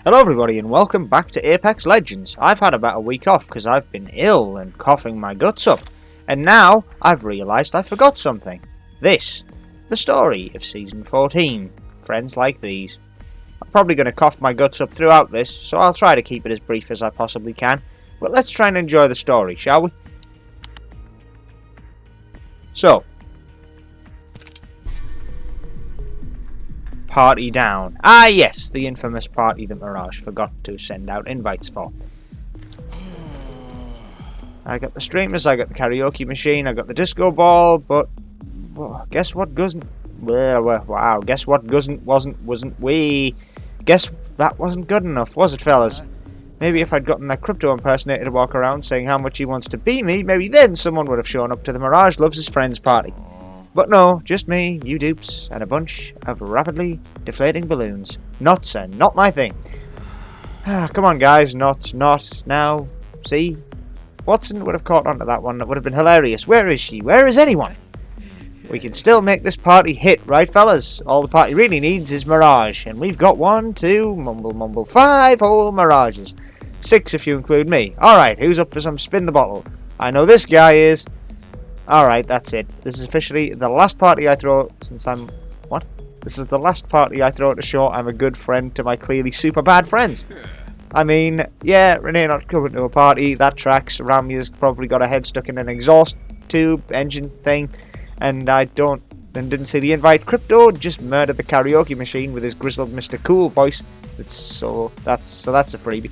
Hello everybody and welcome back to Apex Legends. I've had about a week off because I've been ill and coughing my guts up. And now I've realised I forgot something. This. The story of Season 14. Friends like these. I'm probably going to cough my guts up throughout this, so I'll try to keep it as brief as I possibly can. But let's try and enjoy the story, shall we? So. Party down. Ah yes, the infamous party that Mirage forgot to send out invites for. I got the streamers, I got the karaoke machine, I got the disco ball, but guess what wasn't guess that wasn't good enough, was it, fellas? Maybe if I'd gotten that crypto impersonator to walk around saying how much he wants to be me, maybe then someone would have shown up to the Mirage Loves His Friends party. But no, just me, you dupes, and a bunch of rapidly deflating balloons. Nuts are not my thing. Come on guys, not now. See? Watson would have caught onto that one. That would have been hilarious. Where is she? Where is anyone? We can still make this party hit, right fellas? All the party really needs is Mirage. And we've got 1, 2, mumble, 5 whole Mirages. 6 if you include me. Alright, who's up for some spin the bottle? I know this guy is. Alright, that's it. This is officially the last party I throw since I'm... What? This is the last party I throw to show I'm a good friend to my clearly super bad friends. I mean, yeah, Renee not coming to a party, that tracks. Ramia's probably got a head stuck in an exhaust tube engine thing, and didn't see the invite. Crypto just murdered the karaoke machine with his grizzled Mr. Cool voice. That's a freebie.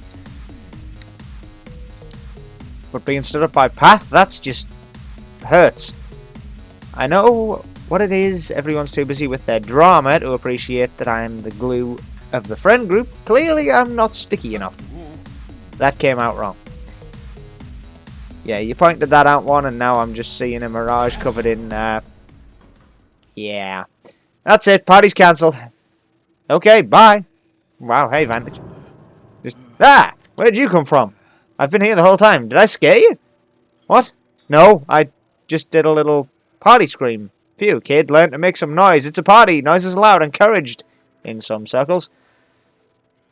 But being stood up by Path, that's just... hurts. I know what it is. Everyone's too busy with their drama to appreciate that I'm the glue of the friend group. Clearly I'm not sticky enough. That came out wrong. Yeah, you pointed that out one and now I'm just seeing a Mirage covered in yeah. That's it. Party's cancelled. Okay, bye. Wow, hey Vantage. Where'd you come from? I've been here the whole time. Did I scare you? What? No, I just did a little party scream. Phew, kid, learn to make some noise. It's a party. Noise is allowed, encouraged. In some circles.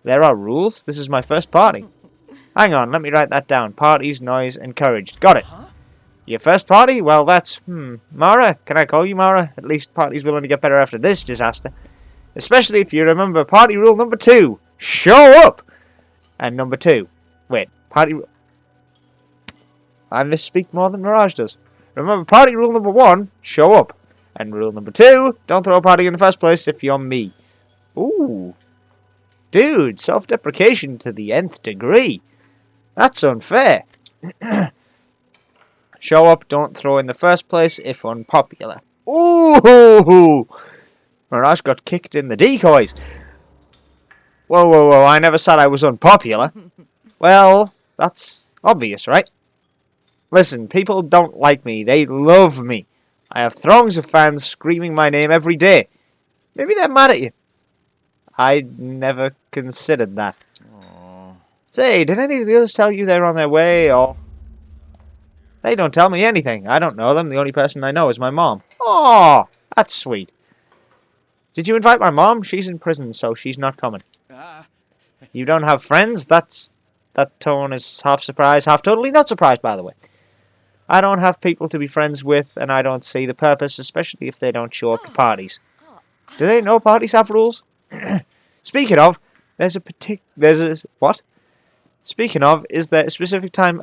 There are rules. This is my first party. Hang on, let me write that down. Parties, noise, encouraged. Got it. Your first party? Well, that's... Mara? Can I call you Mara? At least parties will only get better after this disaster. Especially if you remember party rule number 2. Show up! And number 2. Wait, party... I misspeak more than Mirage does. Remember, party rule number 1, show up. And rule number 2, don't throw a party in the first place if you're me. Ooh. Dude, self-deprecation to the nth degree. That's unfair. Show up, don't throw in the first place if unpopular. Ooh. Mirage got kicked in the decoys. Whoa, I never said I was unpopular. Well, that's obvious, right? Listen, people don't like me. They love me. I have throngs of fans screaming my name every day. Maybe they're mad at you. I never considered that. Aww. Say, did any of the others tell you they're on their way, or... They don't tell me anything. I don't know them. The only person I know is my mom. Aw, that's sweet. Did you invite my mom? She's in prison, so she's not coming. You don't have friends? That tone is half surprised, half totally not surprised, by the way. I don't have people to be friends with, and I don't see the purpose, especially if they don't show up to parties. Do they know parties have rules? Speaking of, what? Speaking of, is there a specific time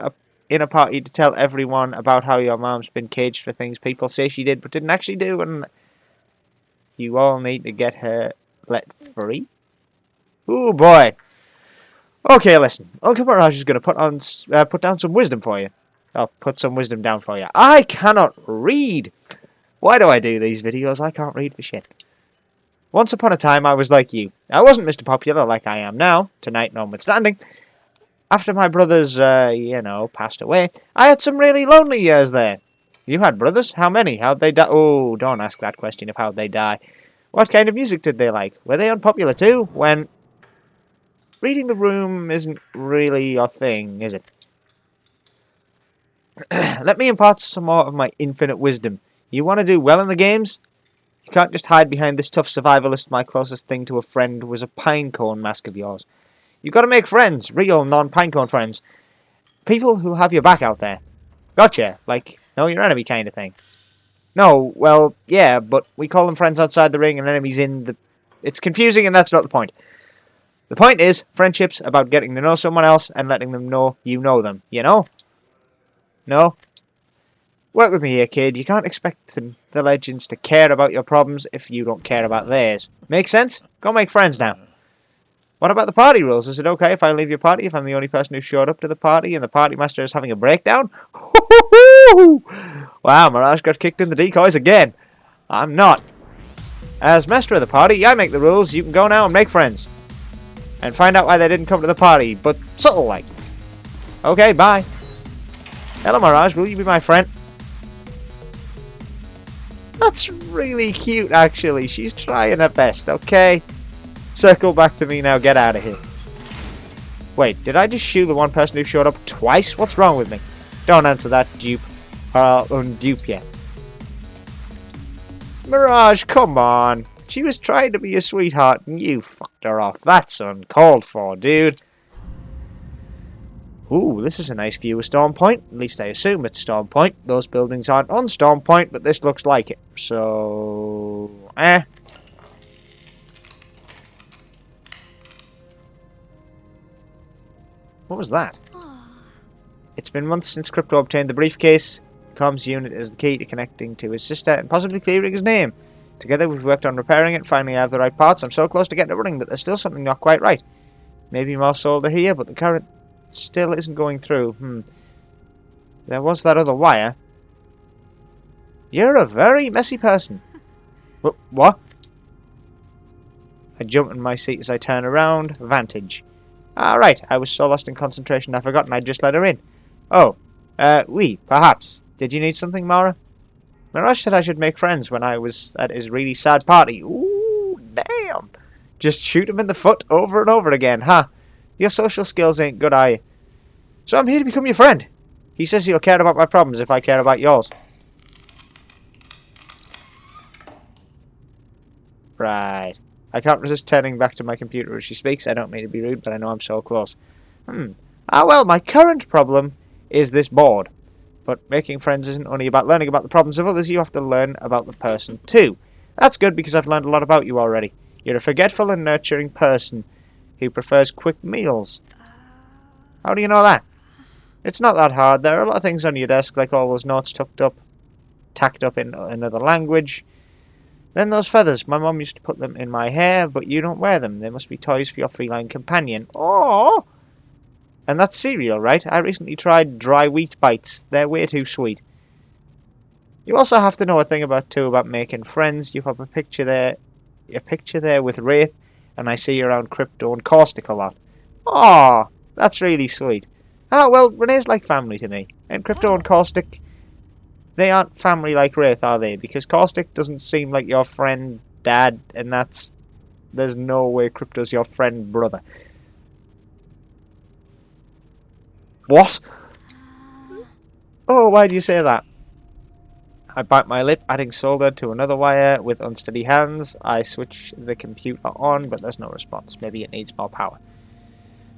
in a party to tell everyone about how your mom's been caged for things people say she did but didn't actually do, and you all need to get her let free? Ooh, boy. Okay, listen. Uncle Mirage is going to put down some wisdom for you. I'll put some wisdom down for you. I cannot read. Why do I do these videos? I can't read for shit. Once upon a time, I was like you. I wasn't Mr. Popular like I am now, tonight notwithstanding. After my brothers, passed away, I had some really lonely years there. You had brothers? How many? How'd they die? Oh, don't ask that question of how'd they die. What kind of music did they like? Were they unpopular too? When... Reading the room isn't really your thing, is it? Let me impart some more of my infinite wisdom. You want to do well in the games? You can't just hide behind this tough survivalist. My closest thing to a friend was a pine cone mask of yours. You've got to make friends. Real non-pinecone friends. People who have your back out there. Gotcha. Like, know your enemy kind of thing. No, well, yeah, but we call them friends outside the ring and enemies in the... It's confusing and that's not the point. The point is, friendship's about getting to know someone else and letting them know you know them, you know? No? Work with me here, kid. You can't expect the legends to care about your problems if you don't care about theirs. Make sense? Go make friends now. What about the party rules? Is it okay if I leave your party if I'm the only person who showed up to the party and the party master is having a breakdown? Wow, Mirage got kicked in the decoys again. I'm not. As master of the party, I make the rules. You can go now and make friends. And find out why they didn't come to the party, but subtle like. Okay, bye. Hello, Mirage. Will you be my friend? That's really cute, actually. She's trying her best, okay? Circle back to me now. Get out of here. Wait, did I just shoot the one person who showed up twice? What's wrong with me? Don't answer that, dupe. I'll undupe you. Mirage, come on. She was trying to be a sweetheart and you fucked her off. That's uncalled for, dude. Ooh, this is a nice view of Storm Point. At least I assume it's Storm Point. Those buildings aren't on Storm Point, but this looks like it. So... What was that? It's been months since Crypto obtained the briefcase. The comms unit is the key to connecting to his sister and possibly clearing his name. Together we've worked on repairing it. Finally I have the right parts. I'm so close to getting it running, but there's still something not quite right. Maybe more solder here, but the current still isn't going through. There was that other wire. You're a very messy person. What? I jump in my seat as I turn around. Vantage. Right. I was so lost in concentration I'd forgotten I'd just let her in. Oh. Oui, perhaps. Did you need something, Mara? Mirage said I should make friends when I was at his really sad party. Ooh, damn. Just shoot him in the foot over and over again, huh? Your social skills ain't good, are you? So I'm here to become your friend. He says he'll care about my problems if I care about yours. Right. I can't resist turning back to my computer as she speaks. I don't mean to be rude, but I know I'm so close. Well, my current problem is this board. But making friends isn't only about learning about the problems of others, you have to learn about the person too. That's good because I've learned a lot about you already. You're a forgetful and nurturing person who prefers quick meals. How do you know that? It's not that hard. There are a lot of things on your desk, like all those notes tacked up in another language. Then those feathers. My mum used to put them in my hair, but you don't wear them. They must be toys for your feline companion. Oh! And that's cereal, right? I recently tried dry wheat bites. They're way too sweet. You also have to know a thing about making friends. You have a picture there with Wraith, and I see you around Crypto and Caustic a lot. Aw, that's really sweet. Well, Renee's like family to me. And Crypto and Caustic, they aren't family like Wraith, are they? Because Caustic doesn't seem like your friend, dad, and there's no way Crypto's your friend, brother. What? Oh, why do you say that? I bite my lip, adding solder to another wire with unsteady hands. I switch the computer on, but there's no response. Maybe it needs more power.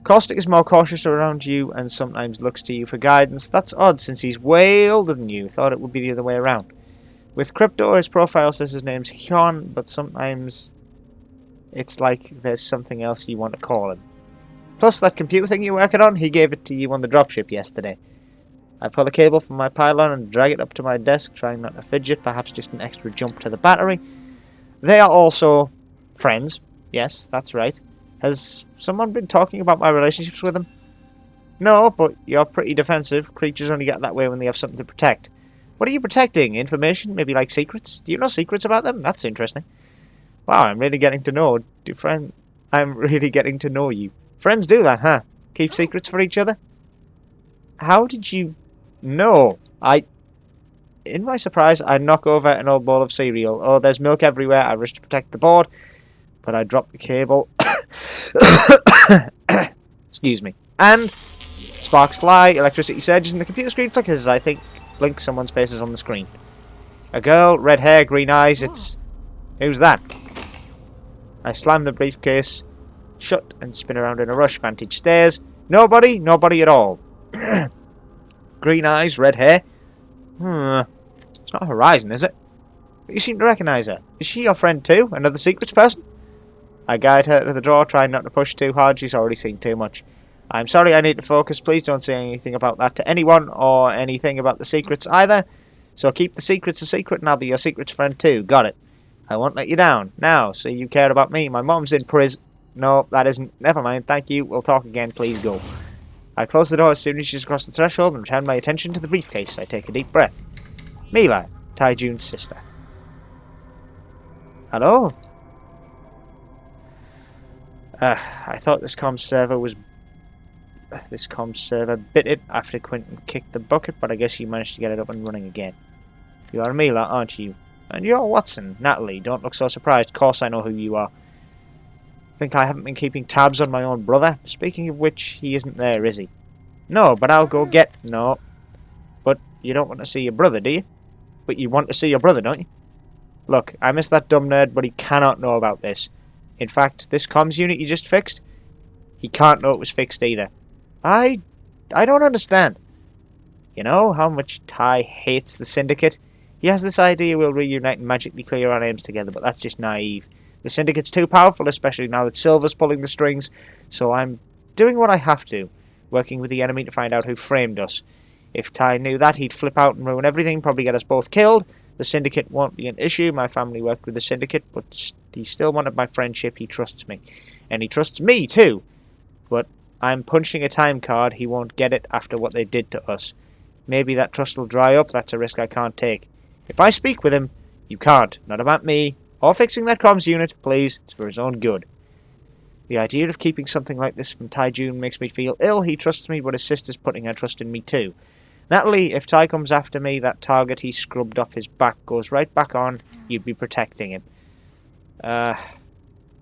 Caustic is more cautious around you and sometimes looks to you for guidance. That's odd since he's way older than you. Thought it would be the other way around. With Crypto, his profile says his name's Hyun, but sometimes it's like there's something else you want to call him. Plus, that computer thing you're working on, he gave it to you on the dropship yesterday. I pull a cable from my pylon and drag it up to my desk, trying not to fidget, perhaps just an extra jump to the battery. They are also friends. Yes, that's right. Has someone been talking about my relationships with them? No, but you're pretty defensive. Creatures only get that way when they have something to protect. What are you protecting? Information? Maybe like secrets? Do you know secrets about them? That's interesting. Wow, I'm really getting to know. I'm really getting to know you. Friends do that, huh? Keep secrets for each other? How did you know? In my surprise, I knock over an old bowl of cereal. Oh, there's milk everywhere. I rush to protect the board, but I drop the cable. Excuse me. And sparks fly, electricity surges, and the computer screen flickers. I think blink someone's face is on the screen. A girl, red hair, green eyes. It's... Who's that? I slam the briefcase shut and spin around in a rush. Vantage stairs. Nobody? Nobody at all. Green eyes, red hair. It's not Horizon, is it? But you seem to recognise her. Is she your friend too? Another secrets person? I guide her to the door, trying not to push too hard. She's already seen too much. I'm sorry, I need to focus. Please don't say anything about that to anyone, or anything about the secrets either. So keep the secrets a secret, and I'll be your secrets friend too. Got it. I won't let you down. Now, so you cared about me. My mom's in prison. No, that isn't. Never mind. Thank you. We'll talk again. Please go. I close the door as soon as she's across the threshold and return my attention to the briefcase. I take a deep breath. Mila, Taijune's sister. Hello? I thought this comms server bit it after Quentin kicked the bucket, but I guess you managed to get it up and running again. You are Mila, aren't you? And you're Watson. Natalie, don't look so surprised. Of course I know who you are. Think I haven't been keeping tabs on my own brother? Speaking of which, he isn't there, is he? No, but I'll go get... No. But you don't want to see your brother, do you? But you want to see your brother, don't you? Look, I miss that dumb nerd, but he cannot know about this. In fact, this comms unit you just fixed, he can't know it was fixed either. I don't understand. You know how much Ty hates the Syndicate? He has this idea we'll reunite and magically clear our names together, but that's just naive. The Syndicate's too powerful, especially now that Silver's pulling the strings, so I'm doing what I have to, working with the enemy to find out who framed us. If Ty knew that, he'd flip out and ruin everything, probably get us both killed. The Syndicate won't be an issue. My family worked with the Syndicate, but he still wanted my friendship. He trusts me. And he trusts me, too. But I'm punching a time card. He won't get it after what they did to us. Maybe that trust will dry up. That's a risk I can't take. If I speak with him, you can't. Not about me. Or fixing that comms unit, please. It's for his own good. The idea of keeping something like this from Taijun makes me feel ill. He trusts me, but his sister's putting her trust in me, too. Natalie, if Ty comes after me, that target he scrubbed off his back goes right back on. You'd be protecting him.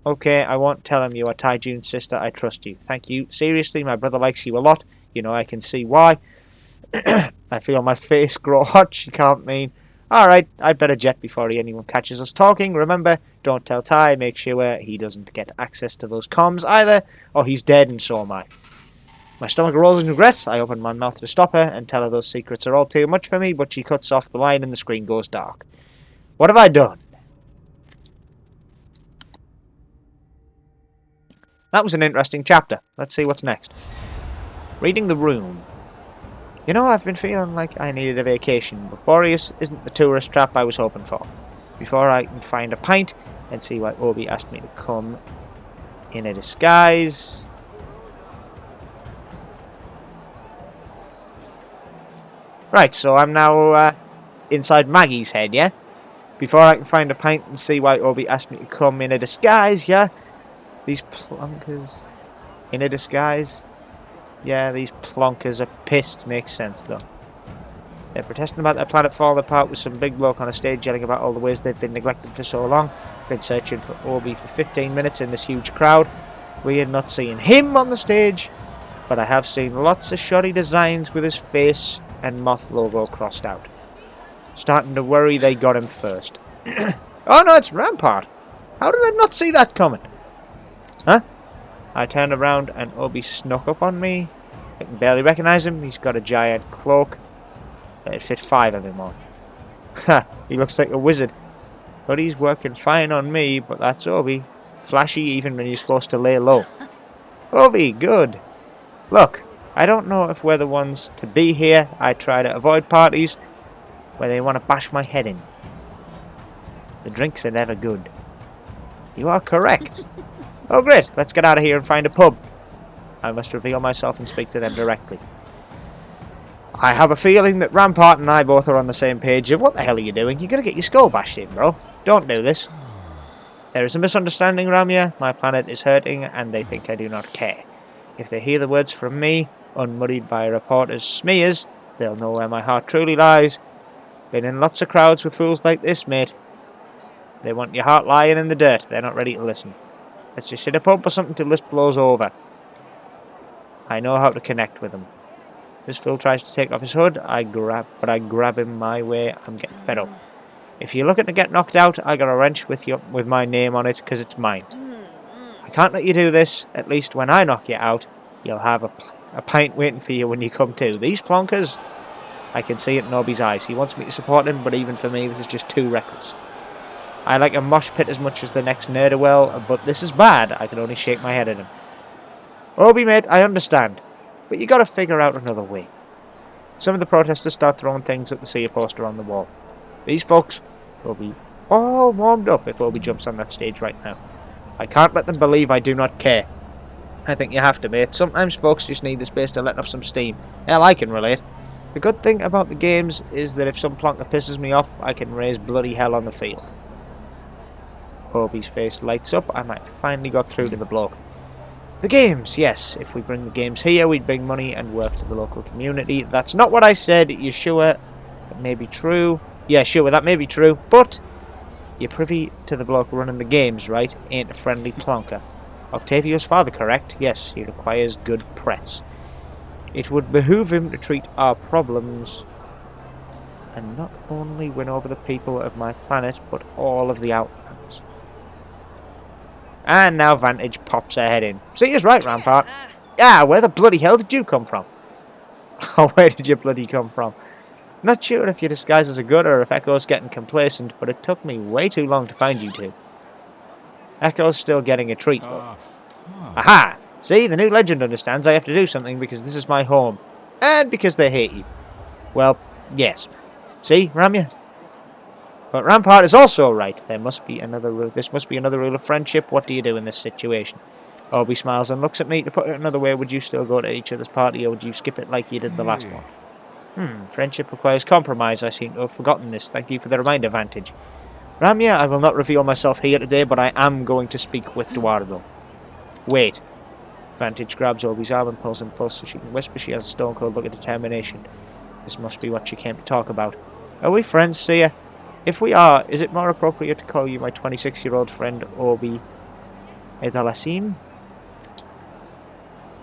Okay, I won't tell him you are Taijune's sister. I trust you. Thank you. Seriously, my brother likes you a lot. You know, I can see why. I feel my face grow hot. She can't mean. Alright, I'd better jet before anyone catches us talking. Remember, don't tell Ty. Make sure he doesn't get access to those comms either, or he's dead and so am I. My stomach rolls in regret. I open my mouth to stop her and tell her those secrets are all too much for me, but she cuts off the line and the screen goes dark. What have I done? That was an interesting chapter. Let's see what's next. Reading the room. You know, I've been feeling like I needed a vacation, but Boreas isn't the tourist trap I was hoping for. Before I can find a pint and see why Obi asked me to come in a disguise. Right, so I'm now inside Maggie's head, yeah? Before I can find a pint and see why Obi asked me to come in a disguise, yeah? These plonkers in a disguise. Yeah, these plonkers are pissed. Makes sense, though. They're protesting about their planet falling apart with some big bloke on a stage yelling about all the ways they've been neglected for so long. Been searching for Obi for 15 minutes in this huge crowd. We are not seeing him on the stage, but I have seen lots of shoddy designs with his face and Moth logo crossed out. Starting to worry they got him first. Oh no, it's Rampart. How did I not see that coming? Huh? I turned around and Obi snuck up on me. I can barely recognize him. He's got a giant cloak. It'd fit 5 of him on. Ha! He looks like a wizard. But he's working fine on me, but that's Obi. Flashy even when you're supposed to lay low. Obi, good. Look, I don't know if we're the ones to be here. I try to avoid parties where they want to bash my head in. The drinks are never good. You are correct. Oh great, let's get out of here and find a pub. I must reveal myself and speak to them directly. I have a feeling that Rampart and I both are on the same page of what the hell are you doing? You're going to get your skull bashed in, bro. Don't do this. There is a misunderstanding, Ramya. My planet is hurting and they think I do not care. If they hear the words from me, unmuddied by reporters' smears, they'll know where my heart truly lies. Been in lots of crowds with fools like this, mate. They want your heart lying in the dirt. They're not ready to listen. Let's just hit a pub or something till this blows over. I know how to connect with them. This fool tries to take off his hood, I grab him my way. I'm getting fed up. If you're looking to get knocked out, I got a wrench with my name on it because it's mine. I can't let you do this. At least when I knock you out, you'll have a pint waiting for you when you come to. These plonkers, I can see it in Obi's eyes. He wants me to support him, but even for me, this is just too reckless. I like a mosh pit as much as the next Nerderwell, but this is bad. I can only shake my head at him. Obi, mate, I understand, but you gotta figure out another way. Some of the protesters start throwing things at the Seer poster on the wall. These folks will be all warmed up if Obi jumps on that stage right now. I can't let them believe I do not care. I think you have to, mate. Sometimes folks just need the space to let off some steam. Hell, I can relate. The good thing about the games is that if some plonker pisses me off, I can raise bloody hell on the field. Obi's face lights up. I might finally got through to the bloke. The games, yes. If we bring the games here, we'd bring money and work to the local community. That's not what I said. You sure? That may be true. Yeah, sure, that may be true. But you're privy to the bloke running the games, right? Ain't a friendly plonker. Octavio's father, correct? Yes, he requires good press. It would behoove him to treat our problems and not only win over the people of my planet, but all of the Outlands. And now Vantage pops her head in. See, he's right, Rampart. Ah, where the bloody hell did you come from? Oh, where did you bloody come from? Not sure if your disguise is a good or if Echo's getting complacent, but it took me way too long to find you two. Echo's still getting a treat, though. Aha! See, the new legend understands I have to do something because this is my home. And because they hate you. Well, yes. See, Ramya? But Rampart is also right. There must be another rule. This must be another rule of friendship. What do you do in this situation? Obi smiles and looks at me. To put it another way, would you still go to each other's party or would you skip it like you did the last one? Friendship requires compromise. I seem to have forgotten this. Thank you for the reminder, Vantage. Ramya, I will not reveal myself here today, but I am going to speak with Eduardo. Wait. Vantage grabs Obi's arm and pulls him close so she can whisper. She has a stone-cold look of determination. This must be what she came to talk about. Are we friends, Seer? If we are, is it more appropriate to call you my 26-year-old friend, Obi Edalasim?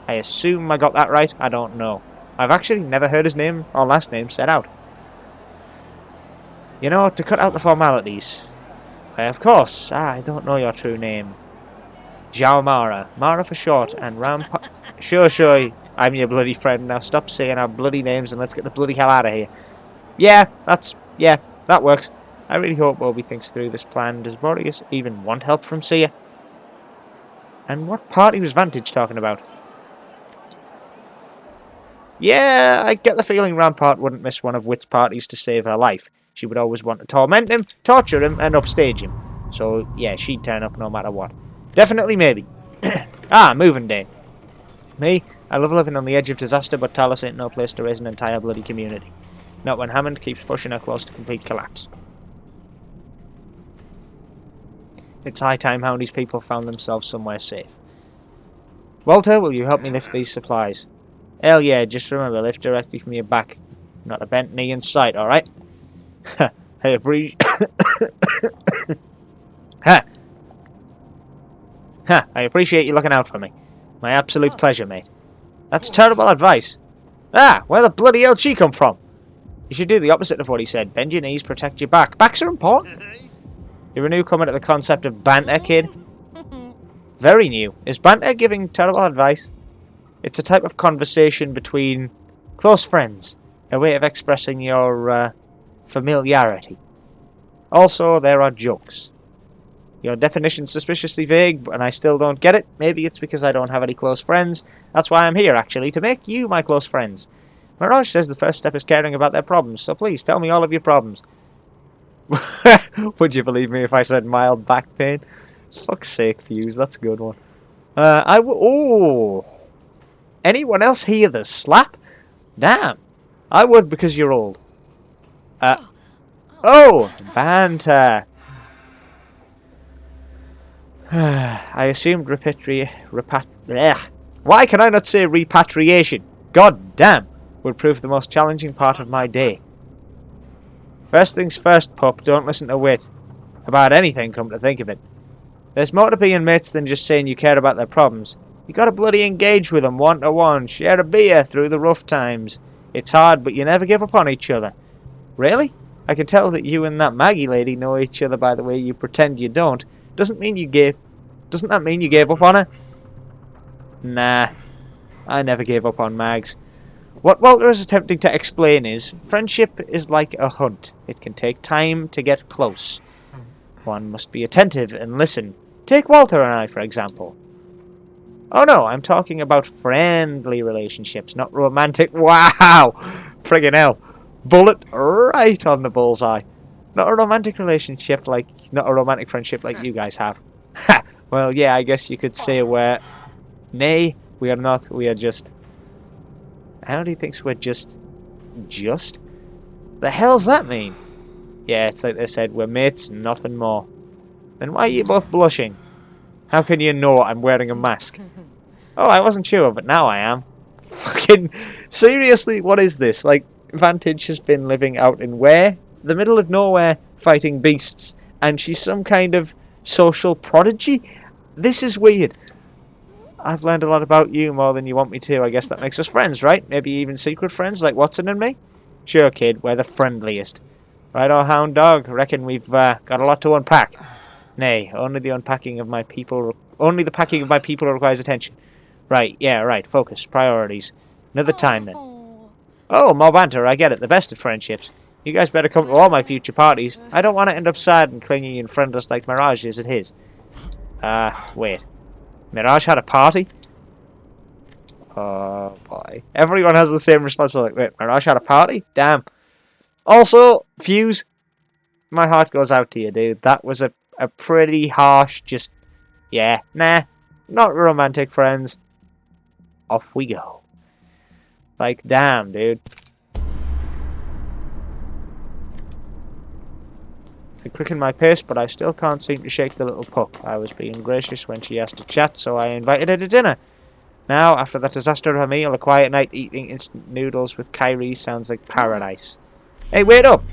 I assume I got that right. I don't know. I've actually never heard his name or last name said out. You know, to cut out the formalities. Why, of course. I don't know your true name. Zhao Mara. Mara for short, and Rampart. Sure, I'm your bloody friend. Now stop saying our bloody names and let's get the bloody hell out of here. Yeah, that works. I really hope Obi thinks through this plan. Does Boreas even want help from Seer? And what party was Vantage talking about? Yeah, I get the feeling Rampart wouldn't miss one of Wit's parties to save her life. She would always want to torment him, torture him, and upstage him. So, yeah, she'd turn up no matter what. Definitely, maybe. Moving day. Me, I love living on the edge of disaster, but Talos ain't no place to raise an entire bloody community. Not when Hammond keeps pushing her close to complete collapse. It's high time Houndy's people found themselves somewhere safe. Walter, will you help me lift these supplies? Hell yeah, just remember, lift directly from your back. Not a bent knee in sight, alright? I appreciate... I appreciate you looking out for me. My absolute pleasure, mate. That's terrible advice. Where the bloody hell she come from? You should do the opposite of what he said. Bend your knees, protect your back. Backs are important. You're a newcomer to the concept of banter, kid? Very new. Is banter giving terrible advice? It's a type of conversation between close friends. A way of expressing your familiarity. Also, there are jokes. Your definition's suspiciously vague, and I still don't get it. Maybe it's because I don't have any close friends. That's why I'm here, actually, to make you my close friends. Mirage says the first step is caring about their problems, so please tell me all of your problems. Would you believe me if I said mild back pain? Fuck's sake, Fuse, that's a good one. Oh! Anyone else hear the slap? Damn! I would because you're old. Oh! Banter! I assumed why can I not say repatriation? God damn! Would prove the most challenging part of my day. First things first, pup, don't listen to Wit. About anything, come to think of it. There's more to being mates than just saying you care about their problems. You gotta bloody engage with them one-to-one, share a beer through the rough times. It's hard, but you never give up on each other. Really? I can tell that you and that Maggie lady know each other by the way you pretend you don't. Doesn't mean you gave... Doesn't that mean you gave up on her? Nah, I never gave up on Mags. What Walter is attempting to explain is, friendship is like a hunt. It can take time to get close. One must be attentive and listen. Take Walter and I, for example. Oh no, I'm talking about friendly relationships, not romantic. Wow! Friggin' hell. Bullet right on the bullseye. Not a romantic relationship not a romantic friendship like you guys have. Ha! Well, yeah, I guess you could say nay, we are not, we are just... How do you think we're just? Just? The hell's that mean? Yeah, it's like they said, we're mates, nothing more. Then why are you both blushing? How can you know I'm wearing a mask? Oh, I wasn't sure, but now I am. Fucking seriously, what is this? Like, Vantage has been living out in where? The middle of nowhere, fighting beasts, and she's some kind of social prodigy? This is weird. I've learned a lot about you, more than you want me to. I guess that makes us friends, right? Maybe even secret friends, like Watson and me? Sure, kid, we're the friendliest. Right, oh, hound dog, reckon we've got a lot to unpack. Nay, only the packing of my people requires attention. Right, yeah, right, focus, priorities. Another time, then. Oh, more banter, I get it, the best of friendships. You guys better come to all my future parties. I don't want to end up sad and clingy and friendless like Mirage is at his. Wait. Mirage had a party? Oh, boy. Everyone has the same response. Like, wait, Mirage had a party? Damn. Also, Fuse, my heart goes out to you, dude. That was a pretty harsh, just... Yeah, nah. Not romantic friends. Off we go. Like, damn, dude. I quicken my pace, but I still can't seem to shake the little pup. I was being gracious when she asked to chat, so I invited her to dinner. Now, after that disaster of a meal, a quiet night eating instant noodles with Kyrie sounds like paradise. Hey, wait up!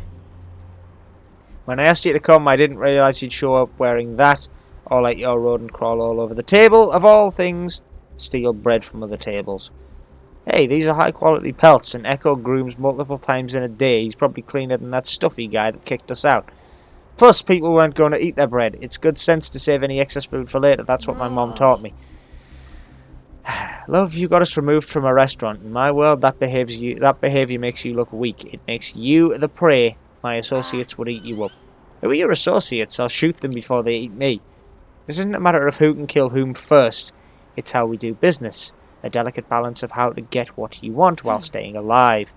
When I asked you to come, I didn't realise you'd show up wearing that, or let your rodent crawl all over the table, of all things, steal bread from other tables. Hey, these are high-quality pelts, and Echo grooms multiple times in a day. He's probably cleaner than that stuffy guy that kicked us out. Plus, people weren't going to eat their bread. It's good sense to save any excess food for later. That's what my mom taught me. Love, you got us removed from a restaurant. In my world, that behaviour makes you look weak. It makes you the prey. My associates would eat you up. Who are your associates? I'll shoot them before they eat me. This isn't a matter of who can kill whom first. It's how we do business. A delicate balance of how to get what you want while staying alive.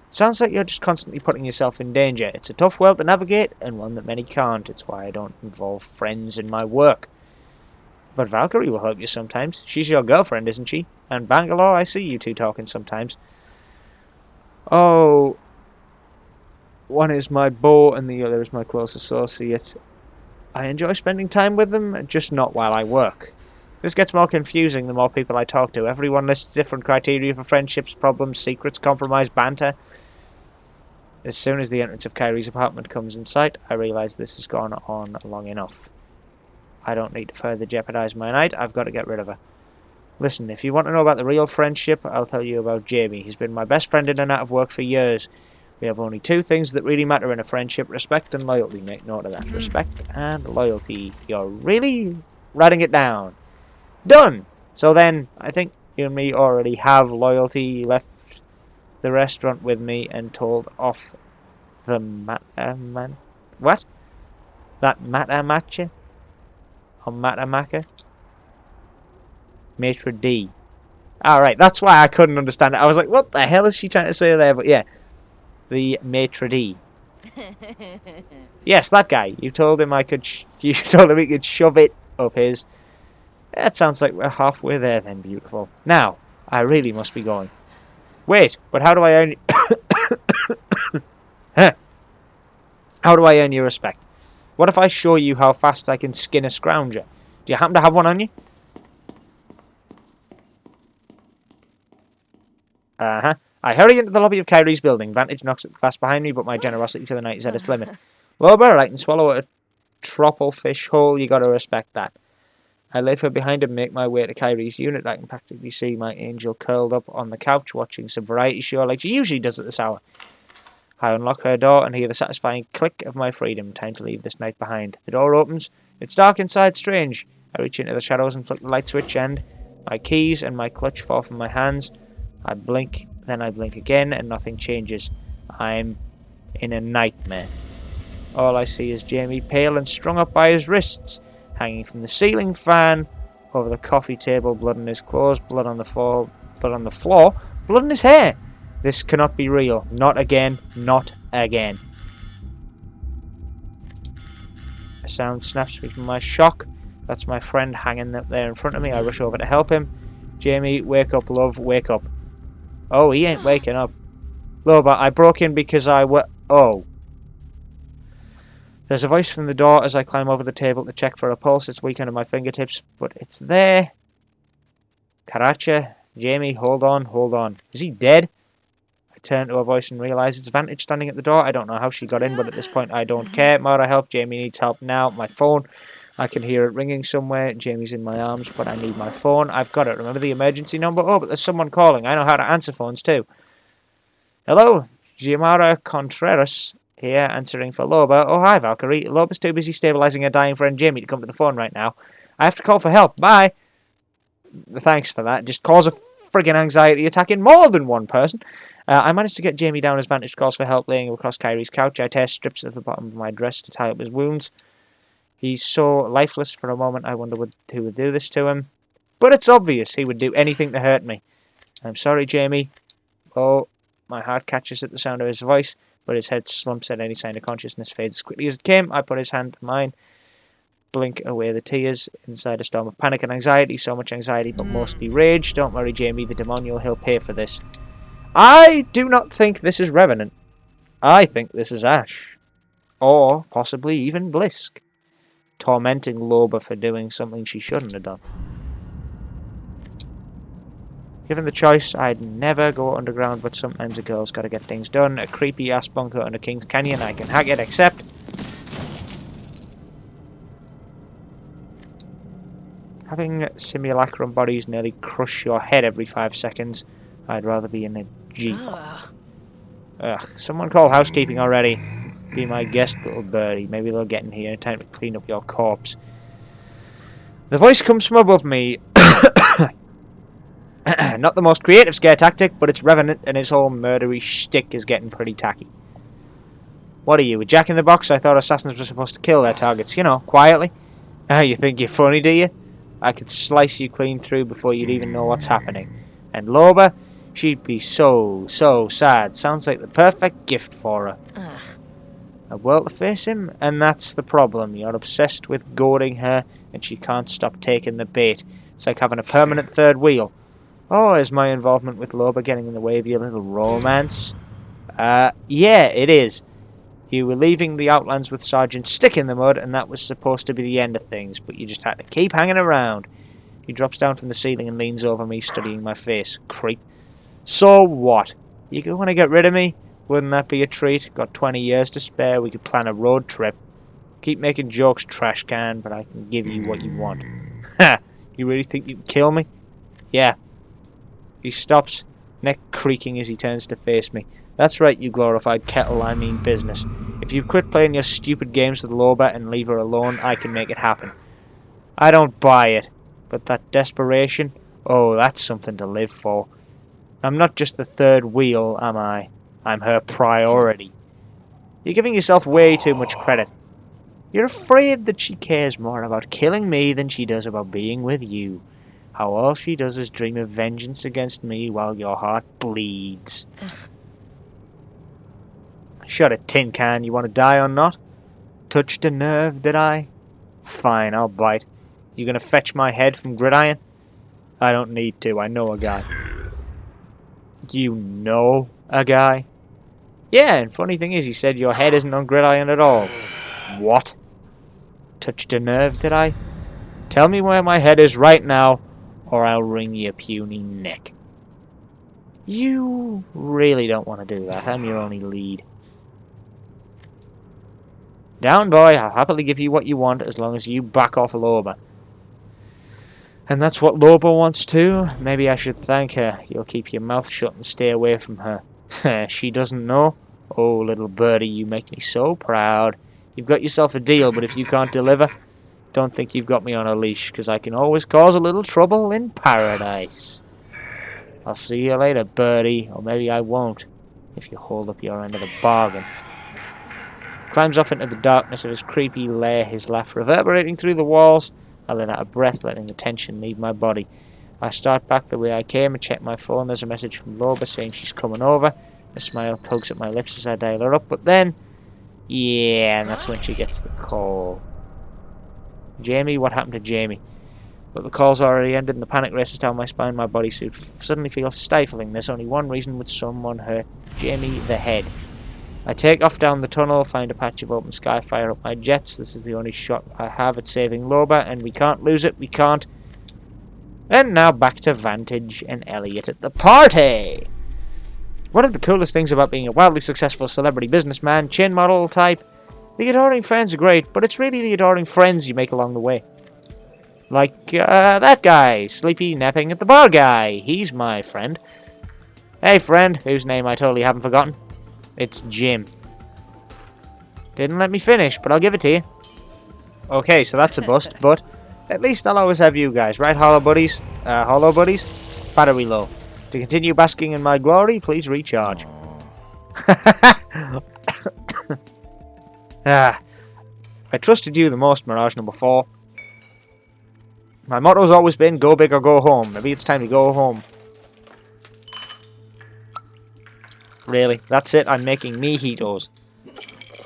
Sounds like you're just constantly putting yourself in danger. It's a tough world to navigate, and one that many can't. It's why I don't involve friends in my work. But Valkyrie will help you sometimes. She's your girlfriend, isn't she? And Bangalore, I see you two talking sometimes. Oh, one is my beau and the other is my close associate. I enjoy spending time with them, just not while I work. This gets more confusing the more people I talk to. Everyone lists different criteria for friendships, problems, secrets, compromise, banter. As soon as the entrance of Kyrie's apartment comes in sight, I realise this has gone on long enough. I don't need to further jeopardise my night. I've got to get rid of her. Listen, if you want to know about the real friendship, I'll tell you about Jamie. He's been my best friend in and out of work for years. We have only two things that really matter in a friendship: respect and loyalty. Make note of that. Respect and loyalty. You're really writing it down. Done! So then, I think you and me already have loyalty. You left the restaurant with me and told off the man. What? That Matamacha? Or Matamaka? Maitre D. Alright, that's why I couldn't understand it. I was like, what the hell is she trying to say there? But yeah, the Maitre D. Yes, that guy. You told him you told him he could shove it up his. That sounds like we're halfway there then, beautiful. Now, I really must be going. Wait, but how do I earn... Huh. How do I earn your respect? What if I show you how fast I can skin a scrounger? Do you happen to have one on you? Uh-huh. I hurry into the lobby of Kyrie's building. Vantage knocks at the glass behind me, but my generosity for the night is at its limit. Well, better, I can swallow a tropical fish whole. You gotta respect that. I leave her behind and make my way to Kyrie's unit. I can practically see my angel curled up on the couch watching some variety show like she usually does at this hour. I unlock her door and hear the satisfying click of my freedom. Time to leave this night behind. The door opens. It's dark inside, strange. I reach into the shadows and flick the light switch, and my keys and my clutch fall from my hands. I blink, then I blink again, and nothing changes. I'm in a nightmare. All I see is Jamie, pale and strung up by his wrists, hanging from the ceiling fan, over the coffee table, blood on his clothes, blood on the floor, blood in his hair. This cannot be real. Not again. Not again. A sound snaps me from my shock. That's my friend hanging up there in front of me. I rush over to help him. Jamie, wake up, love, wake up. Oh, he ain't waking up. Loba, I broke in because Oh. There's a voice from the door as I climb over the table to check for a pulse. It's weak under my fingertips, but it's there. Karacha, Jamie, hold on, hold on. Is he dead? I turn to a voice and realise it's Vantage standing at the door. I don't know how she got in, but at this point I don't care. Mara, help. Jamie needs help now. My phone. I can hear it ringing somewhere. Jamie's in my arms, but I need my phone. I've got it. Remember the emergency number? Oh, but there's someone calling. I know how to answer phones too. Hello? Giamara Contreras here, answering for Loba. Oh, hi, Valkyrie. Loba's too busy stabilising her dying friend Jamie to come to the phone right now. I have to call for help. Bye. Thanks for that. Just cause a friggin' anxiety attack in more than one person. I managed to get Jamie down as Vantage calls for help, laying across Kyrie's couch. I tear strips of the bottom of my dress to tie up his wounds. He's so lifeless for a moment. I wonder who would do this to him. But it's obvious he would do anything to hurt me. I'm sorry, Jamie. Oh, my heart catches at the sound of his voice, but his head slumps at any sign of consciousness, fades as quickly as it came. I put his hand in mine, blink away the tears inside a storm of panic and anxiety. So much anxiety, but mostly rage. Don't worry, Jamie, the demonial, he'll pay for this. I do not think this is Revenant. I think this is Ash. Or possibly even Blisk. Tormenting Loba for doing something she shouldn't have done. Given the choice, I'd never go underground, but sometimes a girl's gotta get things done. A creepy-ass bunker under King's Canyon, I can hack it, except... having simulacrum bodies nearly crush your head every 5 seconds, I'd rather be in a Jeep. Ugh, someone call housekeeping already. Be my guest, little birdie. Maybe they'll get in here in time to clean up your corpse. The voice comes from above me. Not the most creative scare tactic, but it's Revenant, and his whole murdery shtick is getting pretty tacky. What are you, a jack-in-the-box? I thought assassins were supposed to kill their targets, you know, quietly. You think you're funny, do you? I could slice you clean through before you'd even know what's happening. And Loba, she'd be so sad. Sounds like the perfect gift for her. A world to face him, and that's the problem. You're obsessed with goading her, and she can't stop taking the bait. It's like having a permanent third wheel. Oh, is my involvement with Loba getting in the way of your little romance? Yeah, it is. You were leaving the Outlands with Sergeant Stick in the mud, and that was supposed to be the end of things, but you just had to keep hanging around. He drops down from the ceiling and leans over me, studying my face. Creep. So what? You want to get rid of me? Wouldn't that be a treat? Got 20 years to spare. We could plan a road trip. Keep making jokes, trash can, but I can give you what you want. Ha! You really think you can kill me? Yeah. He stops, neck creaking as he turns to face me. That's right, you glorified kettle, I mean business. If you quit playing your stupid games with Loba and leave her alone, I can make it happen. I don't buy it. But that desperation, oh, that's something to live for. I'm not just the third wheel, am I? I'm her priority. You're giving yourself way too much credit. You're afraid that she cares more about killing me than she does about being with you. How all she does is dream of vengeance against me while your heart bleeds. Shut it, tin can. You want to die or not? Touched a nerve, did I? Fine, I'll bite. You gonna fetch my head from Gridiron? I don't need to. I know a guy. You know a guy? Yeah, and funny thing is, he said your head isn't on Gridiron at all. What? Touched a nerve, did I? Tell me where my head is right now, or I'll wring your puny neck. You really don't want to do that. I'm your only lead. Down, boy. I'll happily give you what you want as long as you back off Loba. And that's what Loba wants too. Maybe I should thank her. You'll keep your mouth shut and stay away from her. She doesn't know. Oh, little birdie, you make me so proud. You've got yourself a deal, but if you can't deliver, Don't think you've got me on a leash, because I can always cause a little trouble in paradise. I'll see you later, birdie, or maybe I won't, if you hold up your end of the bargain. Climbs off into the darkness of his creepy lair, his laugh reverberating through the walls. I let out a breath, letting the tension leave my body. I start back the way I came and check my phone. There's a message from Loba saying she's coming over. A smile tugs at my lips as I dial her up, but then... yeah, and that's when she gets the call. Jamie? What happened to Jamie? But the call's already ended and the panic races down my spine. My bodysuit suddenly feels stifling. There's only one reason: would someone hurt Jamie the head? I take off down the tunnel, find a patch of open sky, fire up my jets. This is the only shot I have at saving Loba, and we can't lose it. We can't. And now back to Vantage and Elliot at the party. One of the coolest things about being a wildly successful celebrity businessman, chin model type, the adoring friends are great, but it's really the adoring friends you make along the way. Like that guy, sleepy napping at the bar guy. He's my friend. Hey friend, whose name I totally haven't forgotten. It's Jim. Didn't let me finish, but I'll give it to you. Okay, so that's a bust, but at least I'll always have you guys, right, Hollow Buddies? Hollow Buddies? Battery low. To continue basking in my glory, please recharge. I trusted you the most, Mirage number 4. My motto's always been, go big or go home. Maybe it's time to go home. Really? That's it? I'm making mojitos.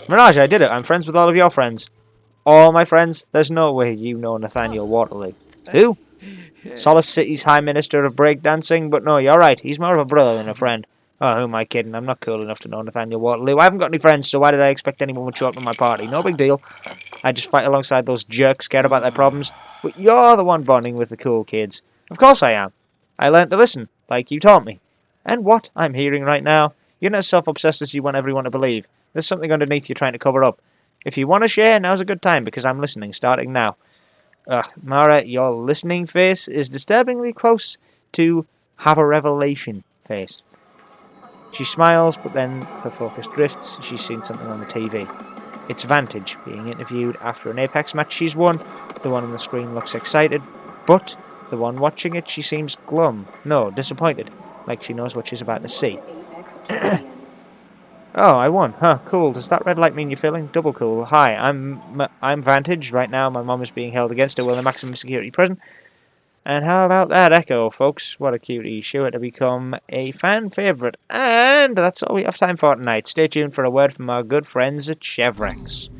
Mirage, I did it. I'm friends with all of your friends. All my friends? There's no way you know Nathaniel Waterloo. Who? Solace City's High Minister of Breakdancing? But no, you're right. He's more of a brother than a friend. Oh, who am I kidding? I'm not cool enough to know Nathaniel Waterloo. I haven't got any friends, so why did I expect anyone would show up at my party? No big deal. I just fight alongside those jerks, scared about their problems. But you're the one bonding with the cool kids. Of course I am. I learned to listen, like you taught me. And what I'm hearing right now, you're not as self-obsessed as you want everyone to believe. There's something underneath you're trying to cover up. If you want to share, now's a good time, because I'm listening, starting now. Ugh, Mara, your listening face is disturbingly close to have a revelation face. She smiles, but then her focus drifts. She's seen something on the TV. It's Vantage being interviewed after an Apex match she's won. The one on the screen looks excited, but the one watching it, she seems glum. No, disappointed, like she knows what she's about to see. Oh, I won. Huh, cool. Does that red light mean you're feeling? Double cool. Hi, I'm Vantage. Right now, my mom is being held against her will in a maximum security prison. And how about that Echo, folks? What a cutie. Sure to become a fan favourite. And that's all we have time for tonight. Stay tuned for a word from our good friends at Chevrex.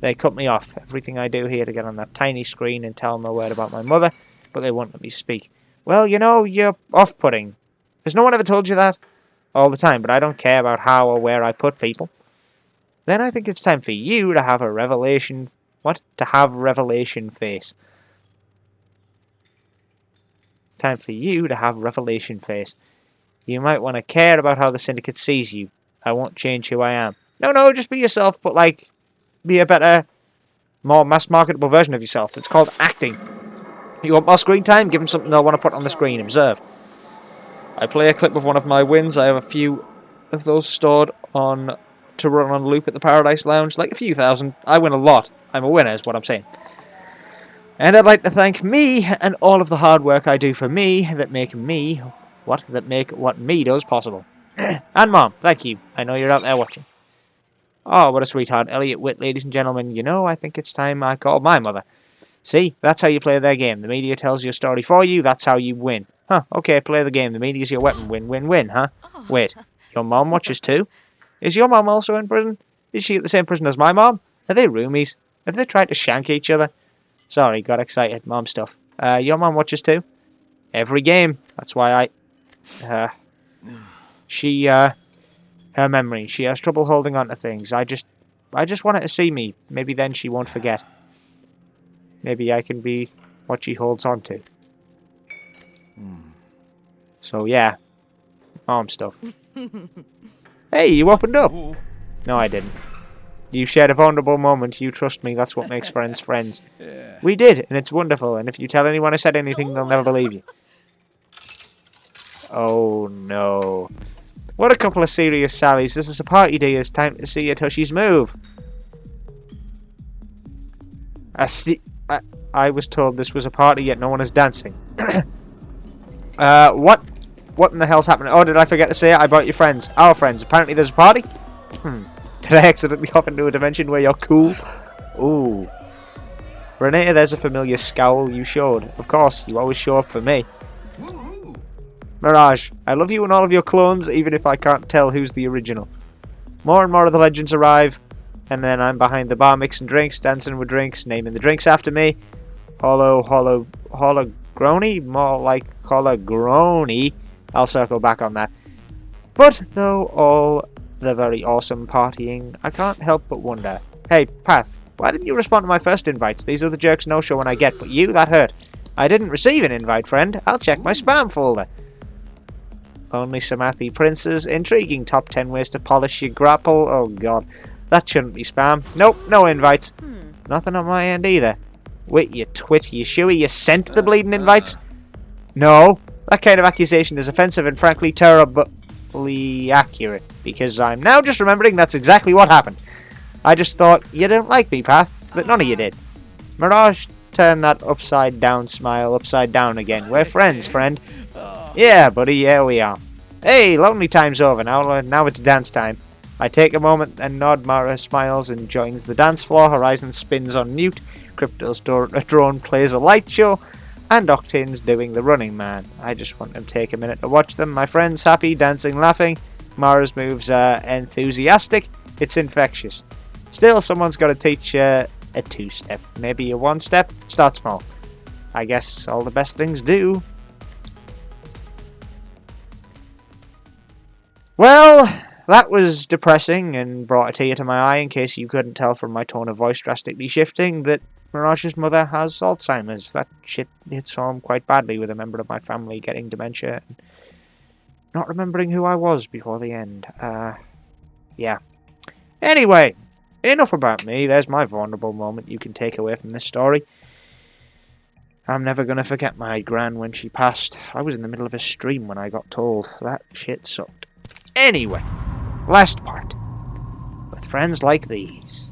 They cut me off. Everything I do here to get on that tiny screen and tell them a word about my mother, but they won't let me speak. Well, you know, you're off-putting. Has no one ever told you that? All the time, but I don't care about how or where I put people. Then I think it's time for you to have a revelation... What? To have revelation face. Time for you to have revelation face. You might want to care about how the Syndicate sees you. I won't change who I am. No, just be yourself, but like, be a better, more mass-marketable version of yourself. It's called acting. You want more screen time? Give them something they'll want to put on the screen. Observe. I play a clip of one of my wins. I have a few of those stored on to run on loop at the Paradise Lounge. Like a few thousand. I win a lot. I'm a winner is what I'm saying. And I'd like to thank me and all of the hard work I do for me that make what me does possible. And Mom, thank you. I know you're out there watching. Oh, what a sweetheart. Elliot Witt, ladies and gentlemen. You know, I think it's time I called my mother. See, that's how you play their game. The media tells your story for you. That's how you win. Huh, okay, play the game. The media's your weapon. Win, win, win, huh? Wait, your mom watches too? Is your mom also in prison? Is she at the same prison as my mom? Are they roomies? Have they tried to shank each other? Sorry, got excited. Mom stuff. Your mom watches too? Every game. That's why her memory. She has trouble holding on to things. I just want her to see me. Maybe then she won't forget. Maybe I can be what she holds on to. So yeah. Mom stuff. Hey, you opened up. No, I didn't. You shared a vulnerable moment. You trust me. That's what makes friends friends. We did, and it's wonderful. And if you tell anyone I said anything, they'll never believe you. Oh, no. What a couple of serious sallies. This is a party day. It's time to see your tushies move. I was told this was a party, yet no one is dancing. What? What in the hell's happening? Oh, did I forget to say it? I brought your friends. Our friends. Apparently there's a party? Did I accidentally hop into a dimension where you're cool? Ooh. Renee, there's a familiar scowl you showed. Of course, you always show up for me. Mirage, I love you and all of your clones, even if I can't tell who's the original. More and more of the legends arrive, and then I'm behind the bar mixing drinks, dancing with drinks, naming the drinks after me. Hologrony? More like Hologrony. I'll circle back on that. But though all the very awesome partying, I can't help but wonder. Hey, Path, why didn't you respond to my first invites? These other jerks no-show when I get, but you, that hurt. I didn't receive an invite, friend. I'll check my spam folder. Only Samathi Prince's intriguing top 10 ways to polish your grapple. Oh god, that shouldn't be spam. Nope, no invites. Nothing on my end either. Wait, you twit, you sure you sent the bleeding invites? No, that kind of accusation is offensive and frankly terribly accurate, because I'm now just remembering that's exactly what happened. I just thought you didn't like me, Path, but none of you did. Mirage, turn that upside down smile upside down again. We're friends, friend. Yeah, buddy, yeah we are. Hey, lonely time's over now it's dance time. I take a moment and nod. Mara smiles and joins the dance floor. Horizon spins on mute. Crypto's drone plays a light show. And Octane's doing the running man. I just want to take a minute to watch them. My friends happy, dancing, laughing. Mara's moves are enthusiastic. It's infectious. Still, someone's got to teach a two-step. Maybe a one-step. Start small. I guess all the best things do. Well, that was depressing and brought a tear to my eye in case you couldn't tell from my tone of voice drastically shifting that Mirage's mother has Alzheimer's. That shit hits home quite badly with a member of my family getting dementia and not remembering who I was before the end. Yeah. Anyway, enough about me. There's my vulnerable moment you can take away from this story. I'm never going to forget my gran when she passed. I was in the middle of a stream when I got told. That shit sucked. Anyway, last part. With friends like these.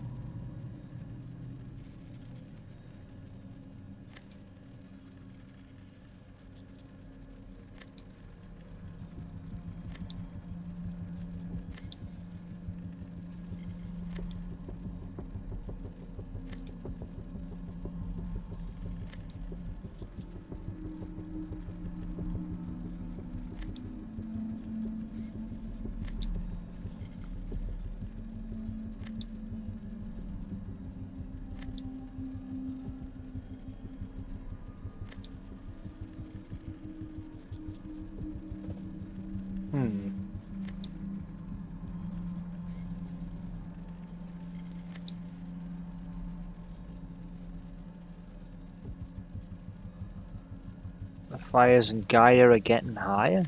The fires in Gaia are getting higher?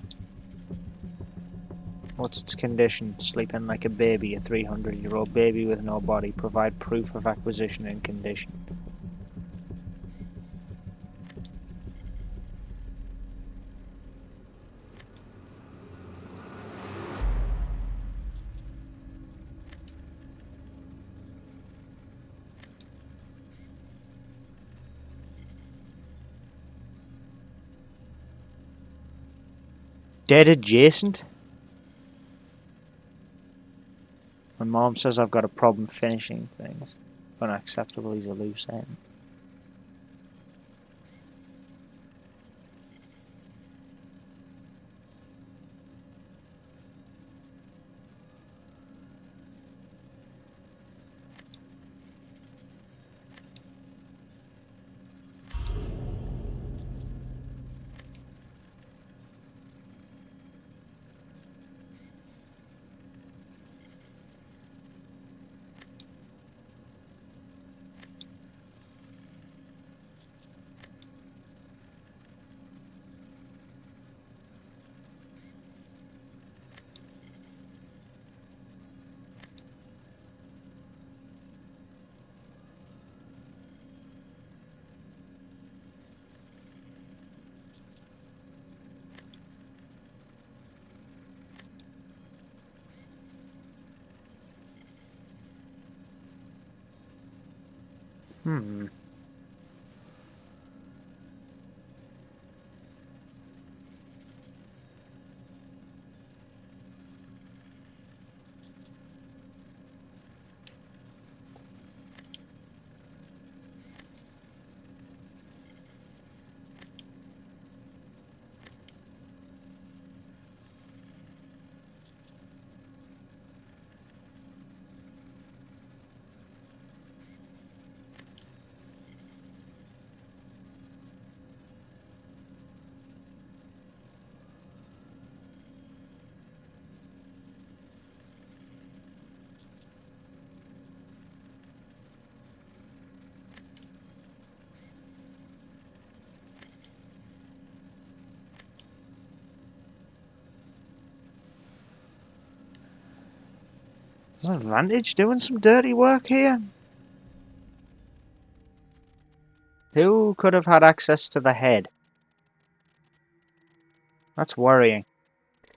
What's its condition? Sleeping like a baby, a 300-year-old baby with no body. Provide proof of acquisition and condition. Dead adjacent? My mom says I've got a problem finishing things. Unacceptable is a loose end. Is Vantage doing some dirty work here? Who could have had access to the head? That's worrying. I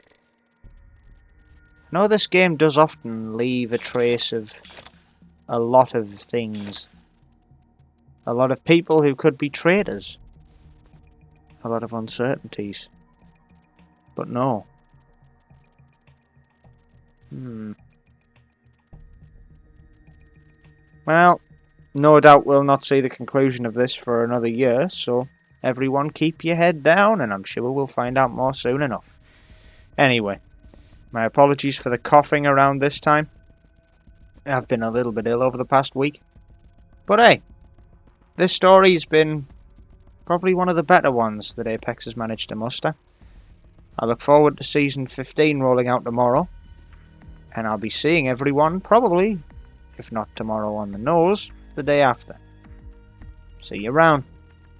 know this game does often leave a trace of a lot of things. A lot of people who could be traitors. A lot of uncertainties. But no. Well, no doubt we'll not see the conclusion of this for another year, so everyone keep your head down, and I'm sure we'll find out more soon enough. Anyway, my apologies for the coughing around this time. I've been a little bit ill over the past week. But hey, this story's been probably one of the better ones that Apex has managed to muster. I look forward to Season 15 rolling out tomorrow, and I'll be seeing everyone probably, if not tomorrow on the nose, the day after. See you around.